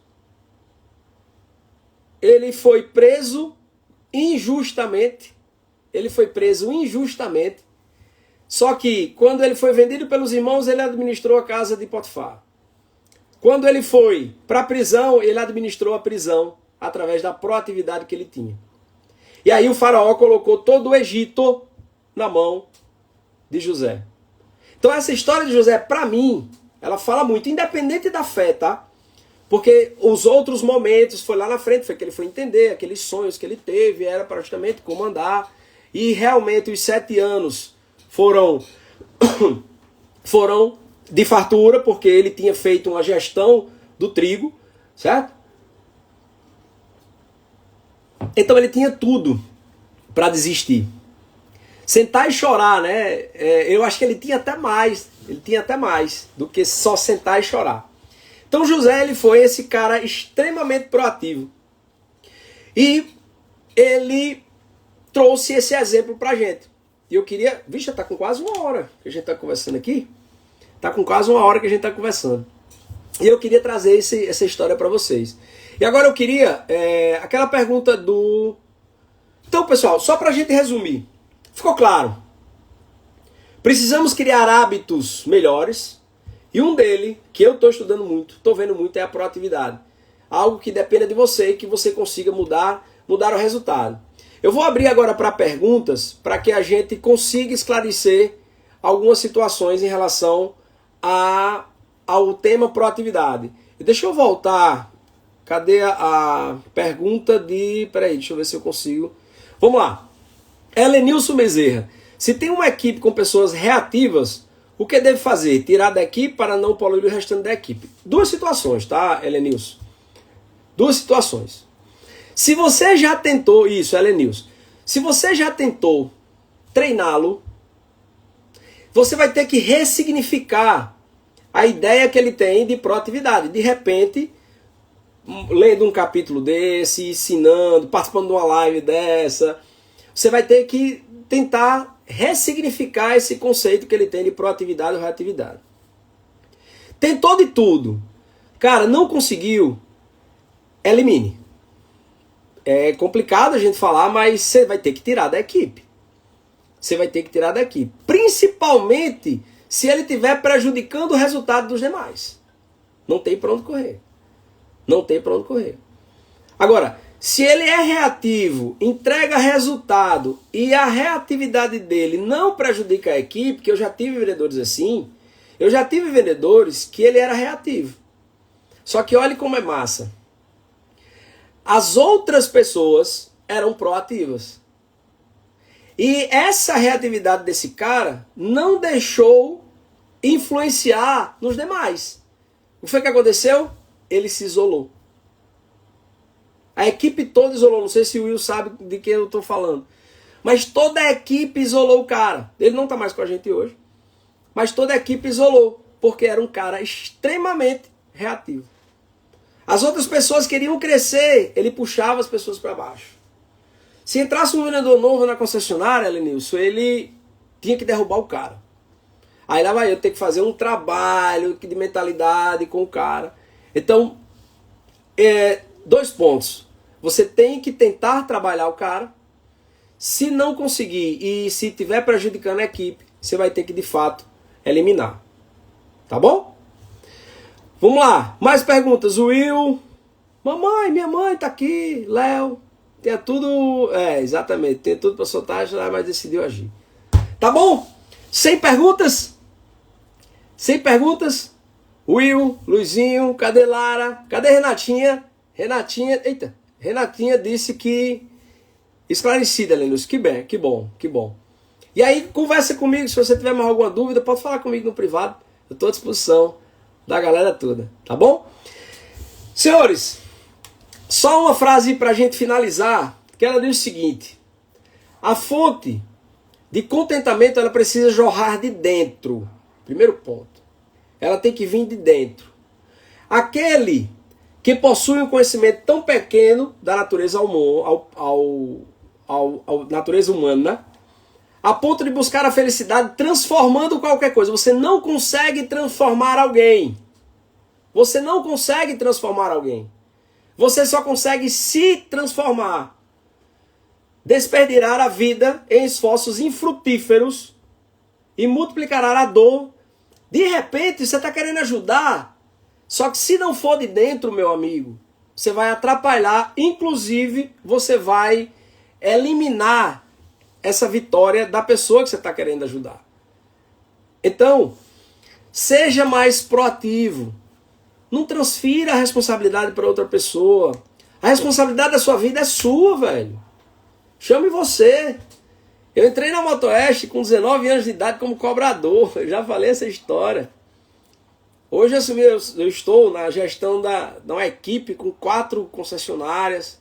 ele foi preso injustamente, só que quando ele foi vendido pelos irmãos, ele administrou a casa de Potifar. Quando ele foi para a prisão, ele administrou a prisão através da proatividade que ele tinha. E aí o faraó colocou todo o Egito na mão de José. Então essa história de José, para mim, ela fala muito, independente da fé, tá? Porque os outros momentos, foi lá na frente, foi que ele foi entender, aqueles sonhos que ele teve, era para justamente comandar. E realmente os 7 anos foram de fartura, porque ele tinha feito uma gestão do trigo, certo? Então ele tinha tudo para desistir. Sentar e chorar, né? Eu acho que ele tinha até mais do que só sentar e chorar. Então José, ele foi esse cara extremamente proativo. E ele trouxe esse exemplo pra gente. E eu queria... Vixe, já tá com quase 1 hora que a gente tá conversando aqui. Tá com quase 1 hora que a gente tá conversando. E eu queria trazer essa história para vocês. E agora eu queria aquela pergunta do... Então, pessoal, só pra gente resumir. Ficou claro? Precisamos criar hábitos melhores. E um dele, que eu estou estudando muito, estou vendo muito, é a proatividade. Algo que dependa de você e que você consiga mudar o resultado. Eu vou abrir agora para perguntas, para que a gente consiga esclarecer algumas situações em relação ao tema proatividade. E deixa eu voltar. Cadê a pergunta de... Peraí, deixa eu ver se eu consigo. Vamos lá. Helenilson Bezerra. Se tem uma equipe com pessoas reativas, o que deve fazer? Tirar da equipe para não poluir o restante da equipe. 2 situações, tá, Helenilson? 2 situações. Se você já tentou... Isso, Helenilson. Se você já tentou treiná-lo, você vai ter que ressignificar a ideia que ele tem de proatividade. De repente, lendo um capítulo desse, ensinando, participando de uma live dessa, você vai ter que tentar ressignificar esse conceito que ele tem de proatividade ou reatividade. Tentou de tudo. Cara, não conseguiu, elimine. É complicado a gente falar, mas você vai ter que tirar da equipe. Você vai ter que tirar da equipe. Principalmente se ele estiver prejudicando o resultado dos demais. Não tem para onde correr. Não tem para onde correr. Agora, se ele é reativo, entrega resultado e a reatividade dele não prejudica a equipe, que eu já tive vendedores assim, eu já tive vendedores que ele era reativo. Só que olhe como é massa. As outras pessoas eram proativas. E essa reatividade desse cara não deixou influenciar nos demais. O que foi que aconteceu? Ele se isolou. A equipe toda isolou. Não sei se o Will sabe de quem eu estou falando. Mas toda a equipe isolou o cara. Ele não está mais com a gente hoje. Mas toda a equipe isolou. Porque era um cara extremamente reativo. As outras pessoas queriam crescer. Ele puxava as pessoas para baixo. Se entrasse um vendedor novo na concessionária, Lenilson, ele tinha que derrubar o cara. Aí lá vai eu ter que fazer um trabalho de mentalidade com o cara. Então, 2 pontos. Você tem que tentar trabalhar o cara. Se não conseguir e se estiver prejudicando a equipe, você vai ter que, de fato, eliminar. Tá bom? Vamos lá. Mais perguntas. Will. Mamãe, minha mãe tá aqui. Léo. Tem tudo... exatamente. Tem tudo para soltar, mas decidiu agir. Tá bom? Sem perguntas? Sem perguntas? Will, Luizinho, cadê Lara? Cadê Renatinha? Renatinha disse que... Esclarecida, Lenus. Que bem, que bom, que bom. E aí, conversa comigo. Se você tiver mais alguma dúvida, pode falar comigo no privado. Eu estou à disposição da galera toda. Tá bom? Senhores, só uma frase para a gente finalizar. Que ela diz o seguinte. A fonte de contentamento, ela precisa jorrar de dentro. Primeiro ponto. Ela tem que vir de dentro. Aquele que possui um conhecimento tão pequeno da natureza natureza humana, a ponto de buscar a felicidade transformando qualquer coisa. Você não consegue transformar alguém. Você não consegue transformar alguém. Você só consegue se transformar. Desperdiçar a vida em esforços infrutíferos e multiplicará a dor. De repente, você está querendo ajudar, só que se não for de dentro, meu amigo, você vai atrapalhar, inclusive você vai eliminar essa vitória da pessoa que você está querendo ajudar. Então, seja mais proativo. Não transfira a responsabilidade para outra pessoa. A responsabilidade da sua vida é sua, velho. Chame você. Eu entrei na Motoeste com 19 anos de idade como cobrador. Eu já falei essa história. Hoje eu estou na gestão de uma equipe com 4 concessionárias,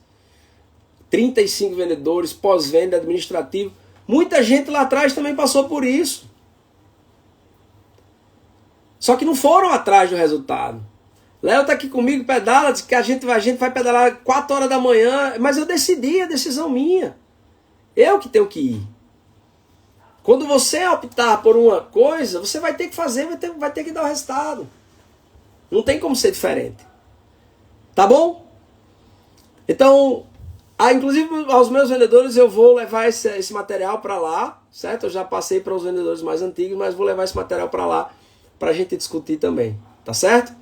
35 vendedores, pós-venda, administrativo. Muita gente lá atrás também passou por isso. Só que não foram atrás do resultado. Léo tá aqui comigo, pedala, diz que a gente vai pedalar 4 horas da manhã, mas eu decidi, a decisão minha. Eu que tenho que ir. Quando você optar por uma coisa, você vai ter que fazer, vai ter que dar o resultado. Não tem como ser diferente. Tá bom? Então, inclusive aos meus vendedores eu vou levar esse material para lá, certo? Eu já passei para os vendedores mais antigos, mas vou levar esse material para lá para a gente discutir também. Tá certo?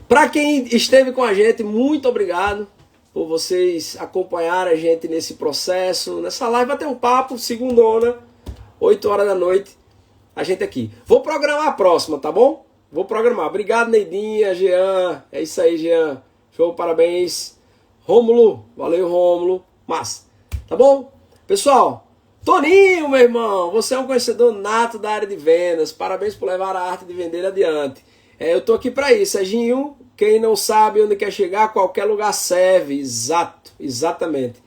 Para quem esteve com a gente, muito obrigado por vocês acompanharem a gente nesse processo, nessa live, bater um papo, segundona, 8 horas da noite, a gente aqui. Vou programar a próxima, tá bom? Vou programar. Obrigado, Neidinha, Jean. É isso aí, Jean. Show, parabéns. Rômulo, valeu, Rômulo. Massa. Tá bom? Pessoal, Toninho, meu irmão, você é um conhecedor nato da área de vendas. Parabéns por levar a arte de vender adiante. Eu tô aqui para isso, Serginho. Quem não sabe onde quer chegar, qualquer lugar serve. Exato, exatamente.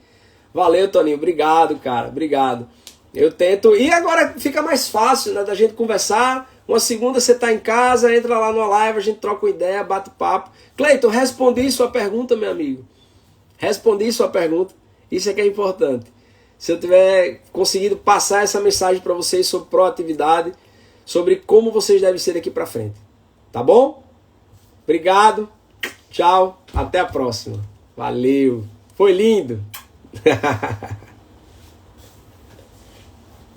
Valeu, Toninho. Obrigado, cara. Obrigado. Eu tento. E agora fica mais fácil, né, da gente conversar. Uma segunda você tá em casa, entra lá numa live, a gente troca uma ideia, bate papo. Cleiton, respondi sua pergunta, meu amigo. Respondi sua pergunta. Isso é que é importante. Se eu tiver conseguido passar essa mensagem para vocês sobre proatividade, sobre como vocês devem ser daqui para frente. Tá bom? Obrigado. Tchau. Até a próxima. Valeu. Foi lindo.